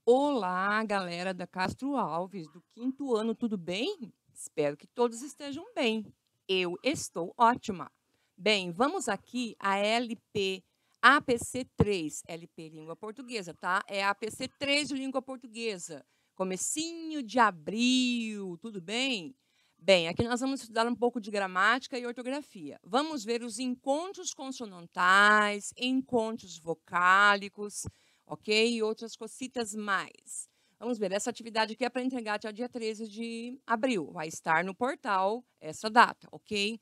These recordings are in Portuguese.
Olá, galera da Castro Alves, do quinto ano, tudo bem? Espero que todos estejam bem. Eu estou ótima. Bem, vamos aqui a LP APC3, LP Língua Portuguesa, tá? É a APC3 de Língua Portuguesa, comecinho de abril, tudo bem? Bem, aqui nós vamos estudar um pouco de gramática e ortografia. Vamos ver os encontros consonantais, encontros vocálicos, ok? E outras cositas mais. Vamos ver, essa atividade aqui é para entregar até o dia 13 de abril. Vai estar no portal essa data, ok?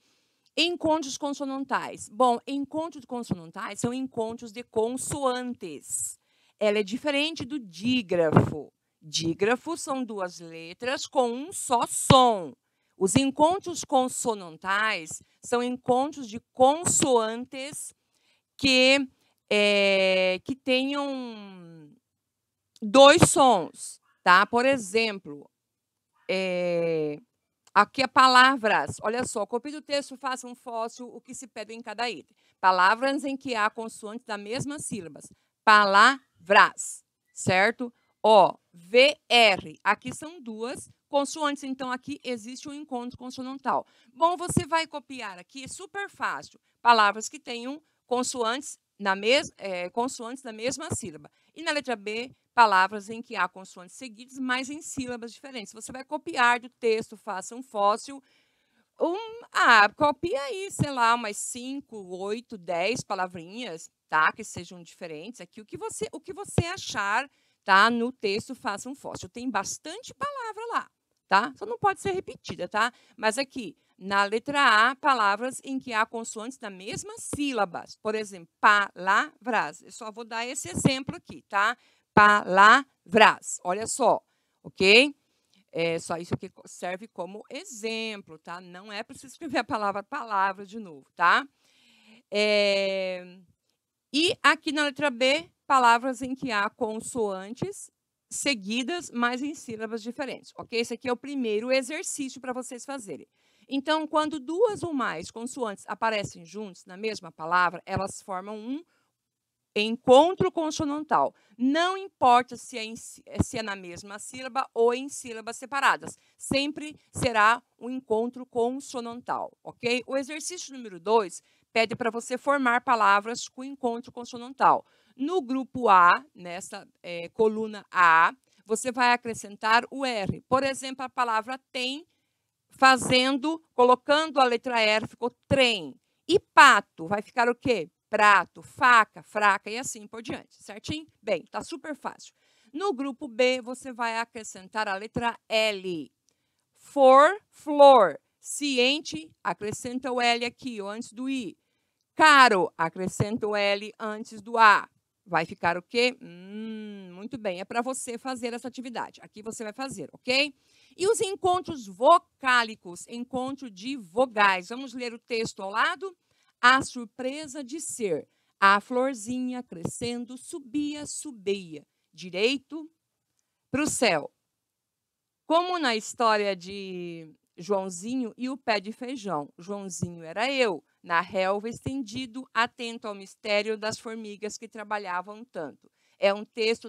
Encontros consonantais. Bom, encontros consonantais são encontros de consoantes. Ela é diferente do dígrafo. Dígrafo são duas letras com um só som. Os encontros consonantais são encontros de consoantes que tenham dois sons, tá? Por exemplo, aqui é palavras. Olha só, copie do texto, faça um fóssil, o que se pede em cada item. Palavras em que há consoantes da mesma sílaba. Palavras, certo? Ó, VR. Aqui são duas consoantes, então aqui existe um encontro consonantal. Bom, você vai copiar aqui, é super fácil. Palavras que tenham consoantes consoantes da mesma sílaba. E na letra B, palavras em que há consoantes seguidas, mas em sílabas diferentes. Você vai copiar do texto, faça um fóssil. Copia aí, sei lá, umas 5, 8, 10 palavrinhas, tá? Que sejam diferentes. Aqui, o que você achar, tá? No texto, faça um fóssil. Tem bastante palavra lá, tá? Só não pode ser repetida, tá? Mas aqui, na letra A, palavras em que há consoantes da mesma sílaba. Por exemplo, palavras. Eu só vou dar esse exemplo aqui, tá? Palavras. Olha só, ok? É só isso que serve como exemplo, tá? Não é preciso escrever a palavra de novo, tá? E aqui na letra B, palavras em que há consoantes seguidas, mas em sílabas diferentes, ok? Esse aqui é o primeiro exercício para vocês fazerem. Então, quando duas ou mais consoantes aparecem juntos na mesma palavra, elas formam um encontro consonantal. Não importa se é na mesma sílaba ou em sílabas separadas. Sempre será um encontro consonantal, ok? O exercício número 2 pede para você formar palavras com encontro consonantal. No grupo A, nessa coluna A, você vai acrescentar o R. Por exemplo, a palavra tem, colocando a letra R, ficou trem. E pato, vai ficar o quê? Prato, faca, fraca e assim por diante, certinho? Bem, tá super fácil. No grupo B, você vai acrescentar a letra L. Flor. Ciente, acrescenta o L aqui, ou antes do I. Caro, acrescenta o L antes do A. Vai ficar o quê? Muito bem, é para você fazer essa atividade. Aqui você vai fazer, ok? E os encontros vocálicos, encontro de vogais. Vamos ler o texto ao lado? A surpresa de ser. A florzinha crescendo subia, direito para o céu. Como na história de Joãozinho e o pé de feijão. Joãozinho era eu, na relva estendido, atento ao mistério das formigas que trabalhavam tanto. É um texto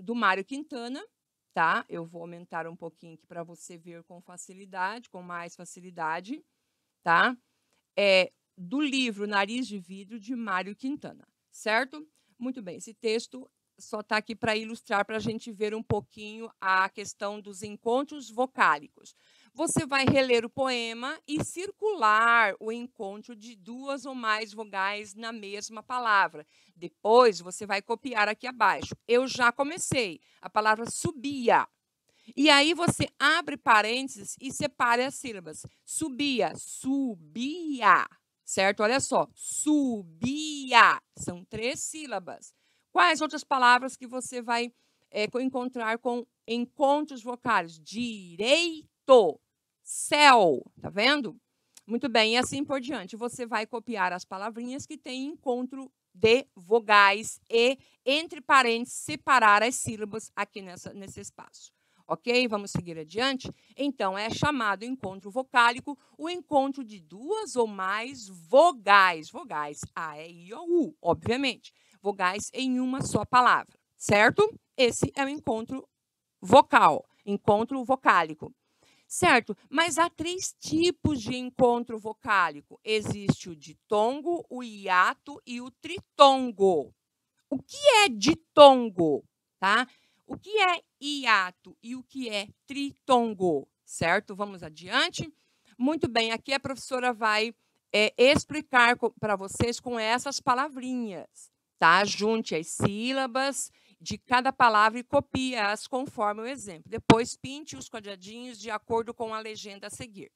do Mário Quintana, tá? Eu vou aumentar um pouquinho aqui para você ver com facilidade, com mais facilidade, tá? É do livro Nariz de Vidro, de Mário Quintana, certo? Muito bem, esse texto só está aqui para ilustrar, para a gente ver um pouquinho a questão dos encontros vocálicos. Você vai reler o poema e circular o encontro de duas ou mais vogais na mesma palavra. Depois, você vai copiar aqui abaixo. Eu já comecei. A palavra subia. E aí você abre parênteses e separa as sílabas. Subia, subia, certo? Olha só, subia. São 3 sílabas. Quais outras palavras que você vai encontrar com encontros vocálicos? Direito, céu, tá vendo? Muito bem, e assim por diante. Você vai copiar as palavrinhas que têm encontro de vogais e, entre parênteses, separar as sílabas aqui nesse espaço. Ok? Vamos seguir adiante? Então, é chamado encontro vocálico o encontro de duas ou mais vogais. Vogais A, E, I, O, U, obviamente. Vogais em uma só palavra, certo? Esse é o encontro vocal, encontro vocálico. Certo, mas há 3 tipos de encontro vocálico. Existe o ditongo, o hiato e o tritongo. O que é ditongo, tá? O que é hiato e o que é tritongo, certo? Vamos adiante? Muito bem, aqui a professora vai explicar para vocês com essas palavrinhas, tá? Junte as sílabas de cada palavra e copie-as conforme o exemplo. Depois, pinte os quadradinhos de acordo com a legenda a seguir.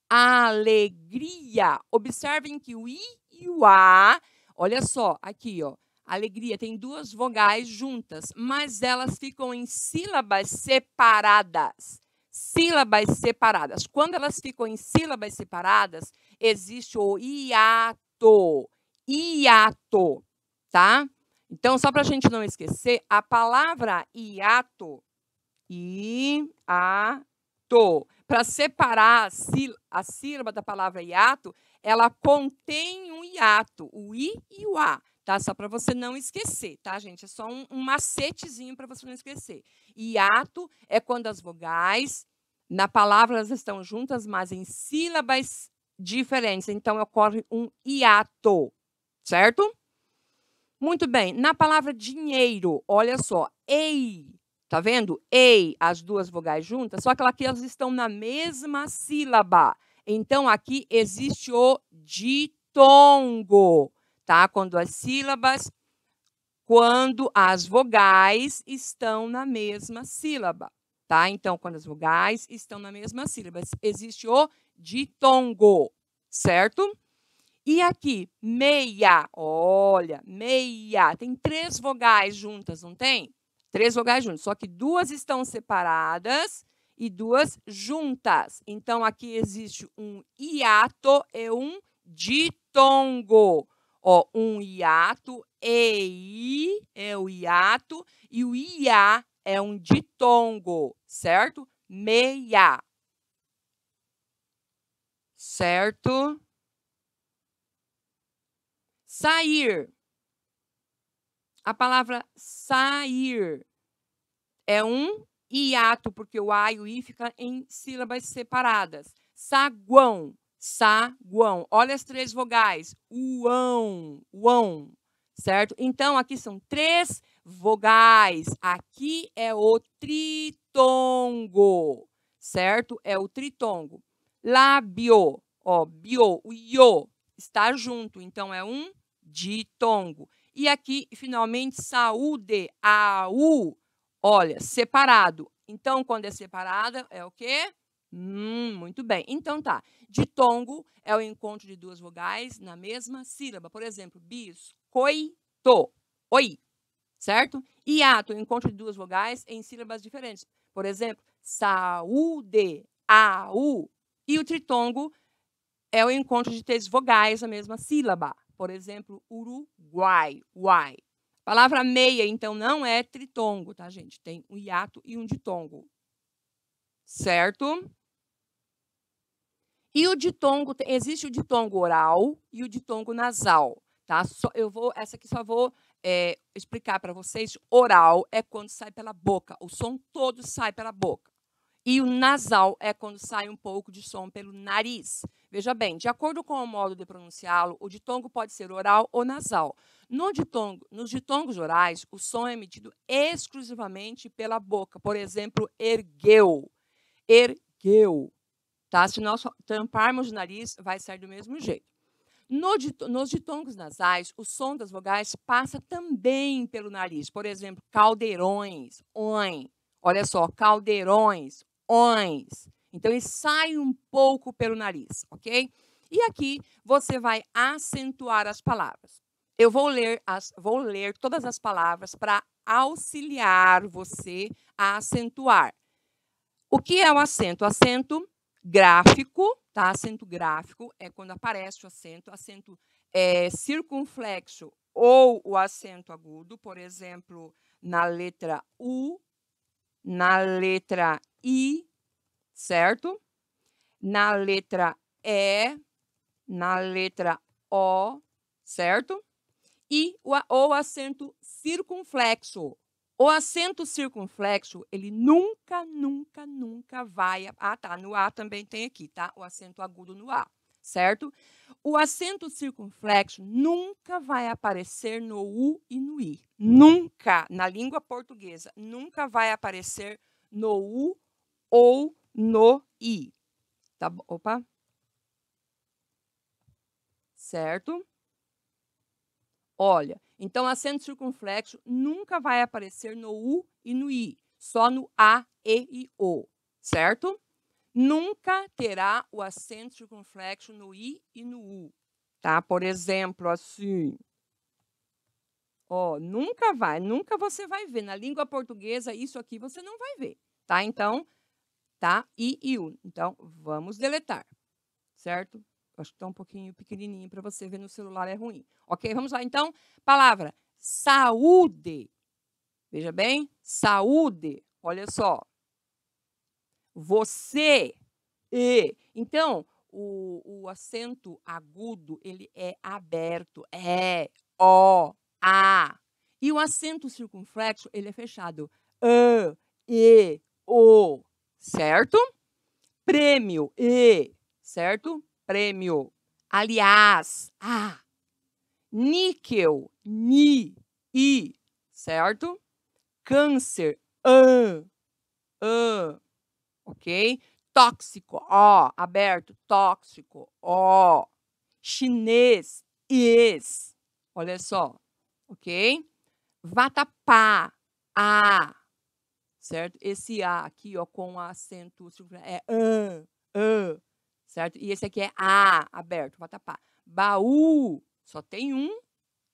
Alegria. Observem que o I e o A, olha só, aqui, ó. Alegria tem 2 vogais juntas, mas elas ficam em sílabas separadas. Sílabas separadas. Quando elas ficam em sílabas separadas, existe o hiato. Hiato, tá? Então, só para a gente não esquecer, a palavra hiato, para separar a sílaba da palavra hiato, ela contém um hiato, o I e o A, tá? Só para você não esquecer, tá, gente? É só um macetezinho para você não esquecer. Hiato é quando as vogais na palavra elas estão juntas, mas em sílabas diferentes. Então, ocorre um hiato, certo? Muito bem. Na palavra dinheiro, olha só, ei, tá vendo? Ei, as 2 vogais juntas, só que aqui elas estão na mesma sílaba. Então, aqui existe o ditongo, tá? Quando as vogais estão na mesma sílaba, tá? Então, quando as vogais estão na mesma sílaba, existe o ditongo, certo? E aqui, meia, olha, meia, tem 3 vogais juntas, não tem? 3 vogais juntas, só que 2 estão separadas e 2 juntas. Então, aqui existe um hiato e um ditongo. Ó, um hiato, EI é o hiato e o IA é um ditongo, certo? Meia. Certo? Sair. A palavra sair é um hiato, porque o A e o I ficam em sílabas separadas. Saguão, saguão. Olha as 3 vogais. Uão, uão, certo? Então, aqui são 3 vogais. Aqui é o tritongo, certo? É o tritongo. Lábio, ó, bio, o io está junto, então é um ditongo. E aqui, finalmente, saúde, AU, olha, separado. Então, quando é separada, é o quê? Muito bem. Então, tá. Ditongo é o encontro de 2 vogais na mesma sílaba. Por exemplo, biscoito, oi, certo? Hiato, o encontro de 2 vogais em sílabas diferentes. Por exemplo, saúde, AU. E o tritongo é o encontro de 3 vogais na mesma sílaba. Por exemplo, Uruguai, uai. A palavra meia, então, não é tritongo, tá, gente? Tem um hiato e um ditongo. Certo? E o ditongo, existe o ditongo oral e o ditongo nasal, tá? Essa aqui só vou explicar para vocês. Oral é quando sai pela boca, o som todo sai pela boca. E o nasal é quando sai um pouco de som pelo nariz. Veja bem, de acordo com o modo de pronunciá-lo, o ditongo pode ser oral ou nasal. Nos ditongos orais, o som é emitido exclusivamente pela boca. Por exemplo, ergueu, ergueu. Tá? Se nós tamparmos o nariz, vai sair do mesmo jeito. Nos ditongos nasais, o som das vogais passa também pelo nariz. Por exemplo, caldeirões, oin. Olha só, caldeirões, ons. Então, ele sai um pouco pelo nariz, ok? E aqui você vai acentuar as palavras. Eu vou ler todas as palavras para auxiliar você a acentuar. O que é o acento? O acento gráfico, tá? Acento gráfico é quando aparece o acento circunflexo ou o acento agudo, por exemplo, na letra U, na letra I, certo? Na letra E, na letra O, certo? E o acento circunflexo O acento circunflexo, ele nunca, nunca, nunca vai... Ah, tá, no A também tem aqui, tá? O acento agudo no A, certo? O acento circunflexo nunca vai aparecer no U e no I. Nunca, na língua portuguesa, nunca vai aparecer no U ou no I. Tá bom? Opa. Certo? Olha, então acento circunflexo nunca vai aparecer no U e no I, só no A, E e O, certo? Nunca terá o acento circunflexo no I e no U, tá? Por exemplo, assim, ó, nunca você vai ver. Na língua portuguesa, isso aqui você não vai ver, tá? Então, tá? I e U. Então, vamos deletar, certo? Acho que está um pouquinho pequenininho para você ver no celular, é ruim. Ok? Vamos lá, então. Palavra saúde. Veja bem, saúde. Olha só. Você. E. Então, o acento agudo, ele é aberto. É, O, A. E o acento circunflexo, ele é fechado. E, O. Certo? Prêmio. E. Certo? Prêmio. Aliás, níquel, ni, i, certo? Câncer, ok? Tóxico, ó, aberto, tóxico, ó. Chinês, is, olha só, ok? Vatapá, a, certo? Esse a aqui, ó, com acento é certo? E esse aqui é a, aberto, vatapá. Baú, só tem um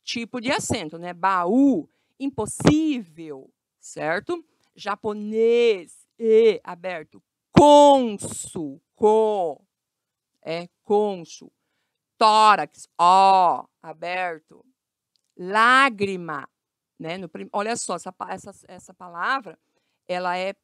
tipo de acento, né? Baú, impossível, certo? Japonês, e, aberto. Cônsul, cônsul. Tórax, ó, aberto. Lágrima, né? Olha só, essa palavra, ela é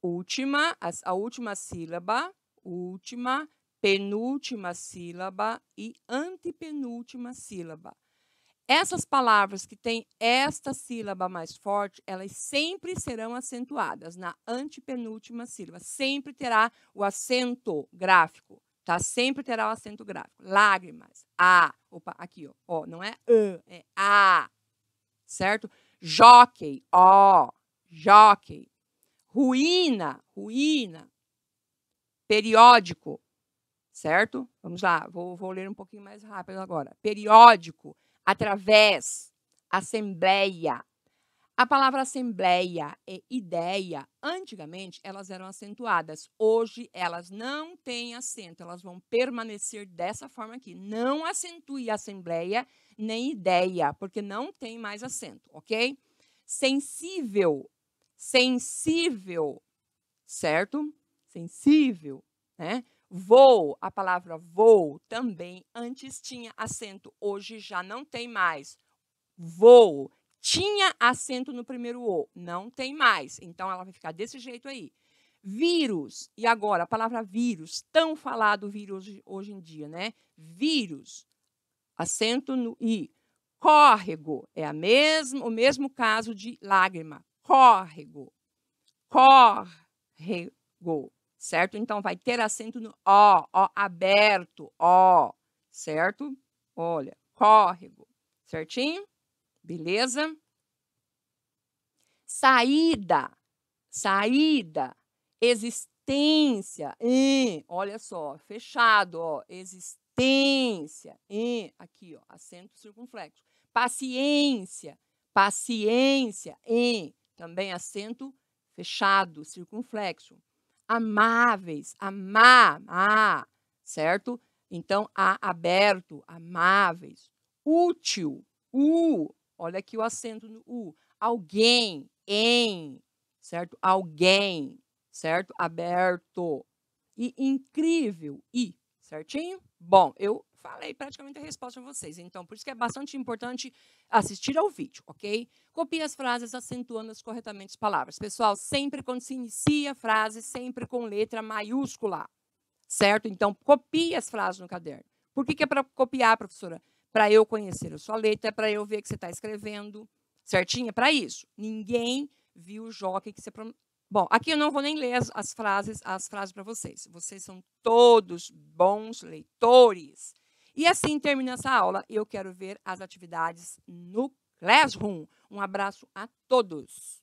última, a última sílaba, última, penúltima sílaba e antepenúltima sílaba. Essas palavras que têm esta sílaba mais forte, elas sempre serão acentuadas na antepenúltima sílaba. Sempre terá o acento gráfico, tá? Sempre terá o acento gráfico. Lágrimas, a. Opa, aqui, ó, não é é a, certo? Jockey, ó, jockey. Ruína, ruína. Periódico, certo? Vamos lá, vou ler um pouquinho mais rápido agora. Periódico, através, assembleia. A palavra assembleia e ideia, antigamente, elas eram acentuadas. Hoje, elas não têm acento, elas vão permanecer dessa forma aqui. Não acentue assembleia nem ideia, porque não tem mais acento, ok? Sensível, sensível, certo? Sensível, né? Voo, a palavra voo também antes tinha acento, hoje já não tem mais. Voo, tinha acento no primeiro O, não tem mais. Então, ela vai ficar desse jeito aí. Vírus, e agora a palavra vírus, tão falado vírus hoje em dia, né? Vírus, acento no I. Córrego, é o mesmo caso de lágrima. Córrego, córrego, certo? Então, vai ter acento no O, ó, aberto, ó, certo? Olha, córrego, certinho? Beleza? Saída, saída, existência, olha só, fechado, ó, existência, aqui, ó, acento circunflexo. Paciência, paciência, também acento fechado, circunflexo. Amáveis, certo? Então, aberto, amáveis. Útil, olha aqui o acento no U. Alguém, certo? Alguém, certo? Aberto. E incrível, I, certinho? Bom, eu falei praticamente a resposta para vocês, então por isso que é bastante importante assistir ao vídeo, ok? Copie as frases acentuando corretamente as palavras. Pessoal, sempre quando se inicia a frase, sempre com letra maiúscula, certo? Então, copie as frases no caderno. Por que é para copiar, professora? Para eu conhecer a sua letra, para eu ver que você está escrevendo, certinho? É para isso. Ninguém viu o jockey que você... Bom, aqui eu não vou nem ler as frases para vocês. Vocês são todos bons leitores. E assim termina essa aula. Eu quero ver as atividades no Classroom. Um abraço a todos.